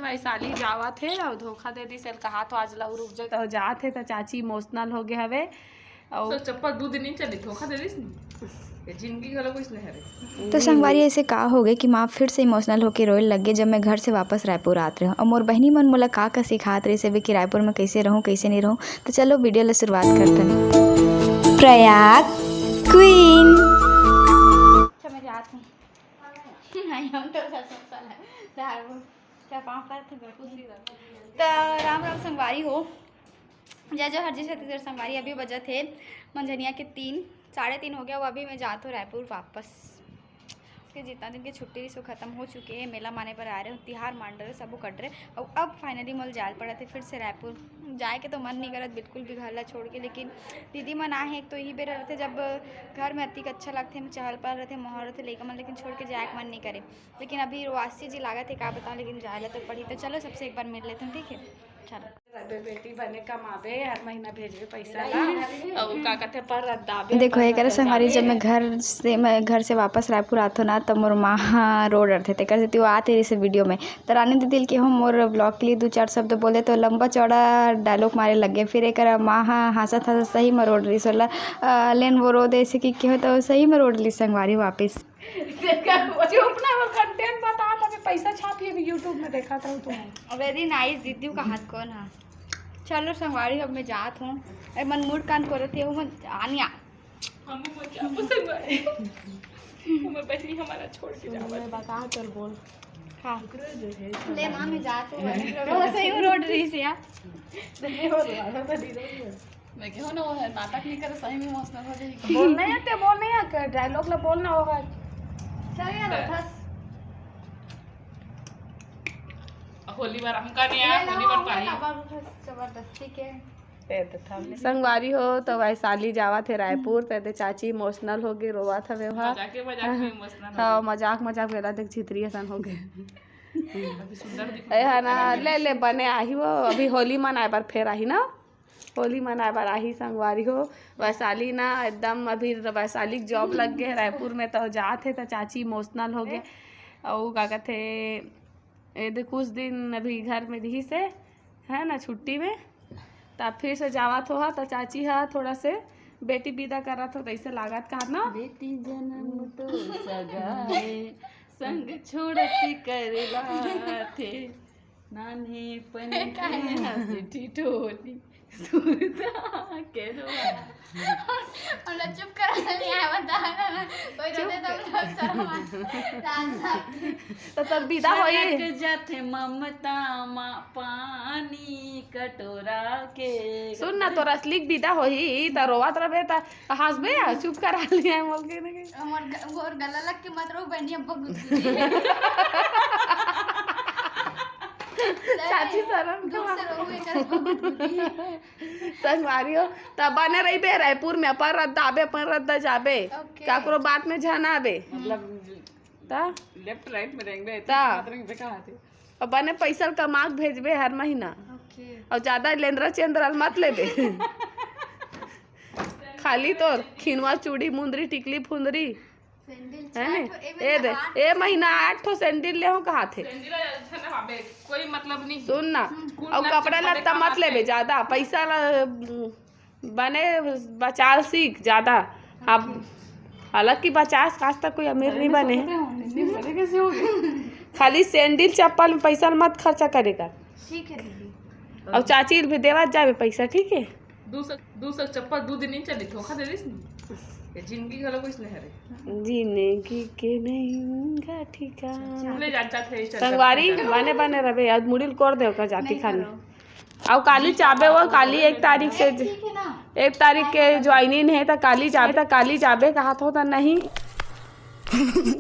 वैशाली जावा थे और धोखा दे दी सेल कहा तो आज लव रुक जाए तो जा थे तो चाची इमोशनल हो गए हवे और चप्पल 2 दिन नहीं चली धोखा दे दी जिंदगी घलो कुछ नहीं है। तो संगवारी ऐसे का हो गए कि माँ फिर से इमोशनल होके रोए लग गए जब मैं घर से वापस रायपुर आत रही हूँ। और मोर बहनी मन मोला का सिखात रही से कि रायपुर में कैसे रहूँ कैसे नहीं रहूँ। तो चलो वीडियो ला शुरुआत करते हैं। प्रयाग क्वीन मैं जात हूँ तो राम राम संगवारी हो जय जय हर जी छत्तीसगढ़ संगवारी। अभी बजा थे मंझनिया के 3-3:30 हो गया। वो अभी मैं जाता हूँ रायपुर वापस। उसके जितना दिन की छुट्टी रही सो ख़त्म हो चुके हैं। मेला माने पर आ रहे हो, तिहार मान रहे सब कट रहे और अब फाइनली मोल जाल पड़ा थे फिर से रायपुर जाए के। तो मन नहीं करत बिल्कुल भी घर ला छोड़ के, लेकिन दीदी मन आए हैं एक तो यही बेर रहते जब घर में अति अच्छा लगते हैं चहल पहल रहते माहौल रहते लेकर मन, लेकिन छोड़ के जाए मन नहीं करे। लेकिन अभी रोवासी जी लागत है का बताऊँ, लेकिन जाए तो पड़ी। तो चलो सबसे एक बार मिल लेते हैं, ठीक है चलो। बेटी बने कमाबे हर महीना भेजबे पैसा ला और का कहते पर रद्दाबे। देखो ये करे संगवारी जब मैं घर से वापस रायपुर आतो ना तो मोर माँ रो डरते थे कर वो आते रही से वीडियो में। तो रानी दीदी के हम मोर ब्लॉग के लिए 2-4 शब्द बोले तो लंबा चौड़ा डायलॉग मारे लगे। फिर एक माँ हंसा था सही में रोड रही सोला लेन वो रो दे से कि हो तो सही में रोड ली संगवारी वापस। कंटेंट बता तभी पैसा छापी अभी यूट्यूब में देखा था तुम। वेरी नाइस दीदी का हाथ कौन है। चलो संगवारी अब मैं जात हूँ मन मूड कान करती हूँ मन आनिया बहनी हमारा छोड़ के जावा बता कर बोल हाँ ले माँ मैं जात हूँ सही हूँ रोड रही से यार मैं क्यों ना वो नाटक नहीं करे सही में इमोशनल हो जाएगी। बोल नहीं आते बोल नहीं आते डायलॉग ला बोलना होगा। चल यार होली बार हम का नहीं आया होली बार पाई जबरदस्ती के संगवारी हो तो वैशाली जावा थे रायपुर ते चाची इमोशनल हो गई रोवा था व्यवहार मजाक में इमोशनल हाँ मजाक वेला देख छितरी सन हो गए अभी सुंदर दिख है ना ले बने आई वो अभी होली मनाए बार फिर आई ना होली मनाए बार आई संगवारी हो वैशाली ना एकदम अभी वैशाली जॉब लग गए रायपुर में तो जाते तो चाची इमोशनल हो गए और का कहते कुछ दिन अभी घर में रही से है ना छुट्टी में तब फिर से जावत हो तो चाची है थोड़ा से बेटी विदा करत हो तो ऐसे लागत का ना बेटी जन्म तो सगाए संग छोड़ती करला थे नानी पने हंसी ठिठोली सुरता के हम लोग चुप करा नहीं आया बता ना कोई रोते तो लोग शर्म तो तब विदा होई जाते ममता मा पानी कटोरा के सुन ना तो असली विदा होई त रोवत रहे त हंसबे या चुप करा लिया बोल के नहीं और गला लग के मत रो बहनी अब चाची शर्म संगवारी हो तब बने रही बे रायपुर में पर रद्दा जाबे क्या करो बात में झनाबे मतलब लेफ्ट राइट में रहेंगे कहाँ थे और बने पैसा कमा भेजबे हर महीना और ज्यादा लेंदरा चेंद्रा मत लेबे खाली तो खिनवा चूड़ी मुंदरी टिकली फुंदरी है ने ए महीना 8 सैंडल ले हो कहा थे कोई मतलब नहीं सुन ना और कपड़ा लत्ता मत लेबे ज्यादा पैसा बने बचाल सीख ज्यादा। अब हालांकि 50 आज तक कोई अमीर नहीं बने कैसे हो खाली सैंडल चप्पल में पैसा मत खर्चा करेगा ठीक है दीदी। और चाची भी देवा जाए पैसा ठीक है। दूसरा चप्पल 2 दिन नहीं चली धोखा दे दी जिंदगी घलो कुछ नहीं है जिंदगी के नहीं ठिकाना ले जाता थे संगवारी बने रहे आज मुड़िल कर दे का जाती खाली और काली चाबे वो काली 1 तारीख से 1 तारीख के ज्वाइनिंग है तो काली जाबे कहा तो नहीं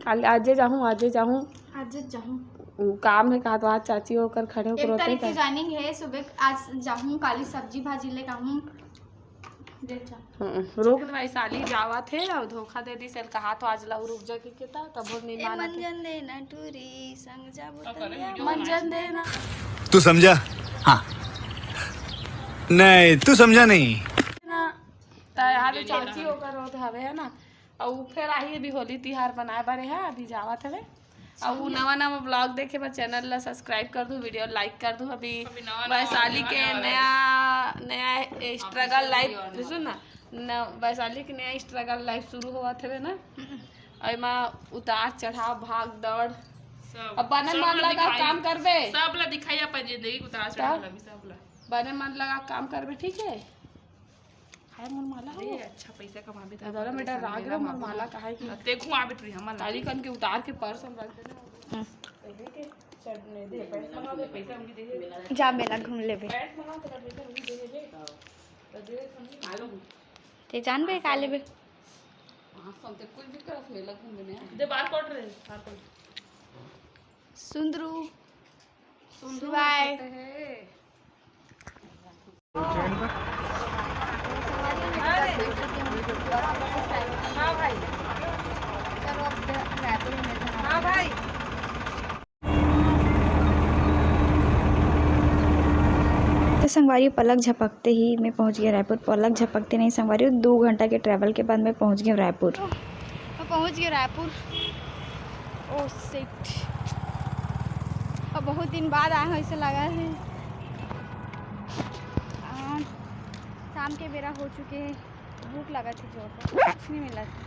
काली आजे जाऊँ काम है कहा तो आज चाची होकर खड़े होकर रोते हैं। ज्वाइनिंग है सुबह आज जाऊँ काली सब्जी भाजी ले कहूँ रुक वैशाली जावा थे और धोखा दे दी सेल कहा तो आज लव रुक जा के केता तब नहीं माना मंजन देना टूरी संग जाबो मंजन देना तू समझा हाँ नहीं तू समझा नहीं ना तैयार चाची होकर रोते हवे है ना और फिर आई अभी होली तिहार बनाए बारे है अभी जावा थे अब वो नवा नवा ब्लॉग देखे बस चैनल ला सब्सक्राइब कर दूँ, वीडियो लाइक कर दूँ। अभी वैशाली के नया स्ट्रगल लाइफ सुन ना, वैशाली के नया स्ट्रगल लाइफ शुरू हुआ थे ना, एमा उतार चढ़ाव भाग दौड़ अब बने मन लगा काम करबे, सब ला दिखाई अपन जिंदगी उतार चढ़ाव लगी सब ला बने मन लगा काम करबे, ठीक है। हाय मोर माला हो अच्छा पैसा कमाबे दादा बेटा राग रे मोर माला काहे की देखू आबे तुरी हमर ताली कन के उतार के पर्स हम रख देना पहले के चढ़ने दे पैसा मंगा दे, पैसा उनकी दे जा मेला घूम लेबे पैसा मंगा तो पैसा उनकी दे तो दे हम खा लो ते जानबे का लेबे। हां सुनते कुछ भी कर मेला घूमने दे बार कोड रे बार कोड सुंदरू सुन बाय। हां भाई चलो अब रायपुर में हां भाई तो संगवारी पलक झपकते ही मैं पहुंच गया रायपुर। पलक झपकते नहीं संगवारी 2 घंटा के ट्रैवल के बाद मैं पहुंच गया रायपुर। मैं पहुंच गया रायपुर। ओह शिट, अब बहुत दिन बाद आए हैं, ऐसे लगा है शाम के बेरा हो चुके हैं, भूख लगा थी जोर पर, कुछ नहीं मिला था।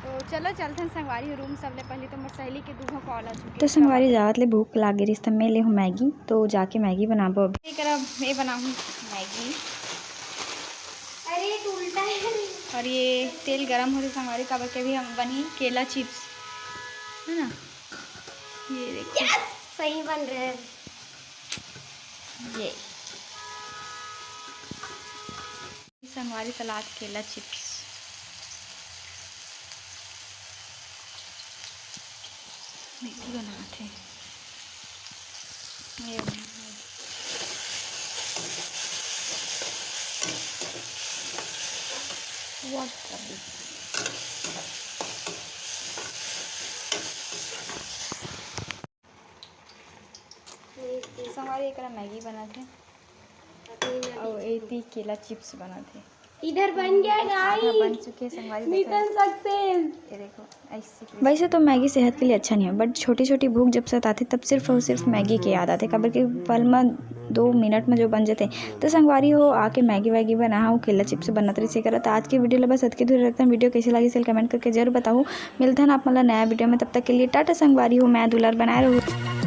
तो चलो चलते हैं संगवारी रूम। सबले पहले तो मोर सहेली के दूगो कॉल आ चुके। तो संगवारी जावत ले भूख लागे रही तब मैं ले हूँ मैगी, तो जाके मैगी बनाबो। अभी करब मैं बनाऊँ मैगी। अरे तो उल्टा है। और ये तेल गरम हो रही संगवारी का के भी हम बनी केला चिप्स है ना, ये देखिए सही बन रहे हैं। ये संगवारी सलाद केला चिप्स। मैगी बनाते हैं ये वॉश कर दी। संगवारी एक मैगी बनाते और एती केला चिप्स बनाते। इधर बन गया गाइस, बन चुके हैं संगवारी। Mission success. ये देखो ऐसे। वैसे तो मैगी सेहत के लिए अच्छा नहीं है, बट छोटी छोटी भूख जब सताती तब सिर्फ और सिर्फ मैगी के याद आते। कबर के पल में 2 मिनट में जो बन जाते। तो संगवारी हो आके मैगी वैगी बना हो, केला चिप्स बनत रही से करत। आज की वीडियो बस अतके दूर रखते हैं। वीडियो कैसी लगी कमेंट करके जरूर बताओ। मिलते हैं आप मतलब नया वीडियो में, तब तक के लिए टाटा संगवारी हो। मैं दुलार बनाए रहूँ।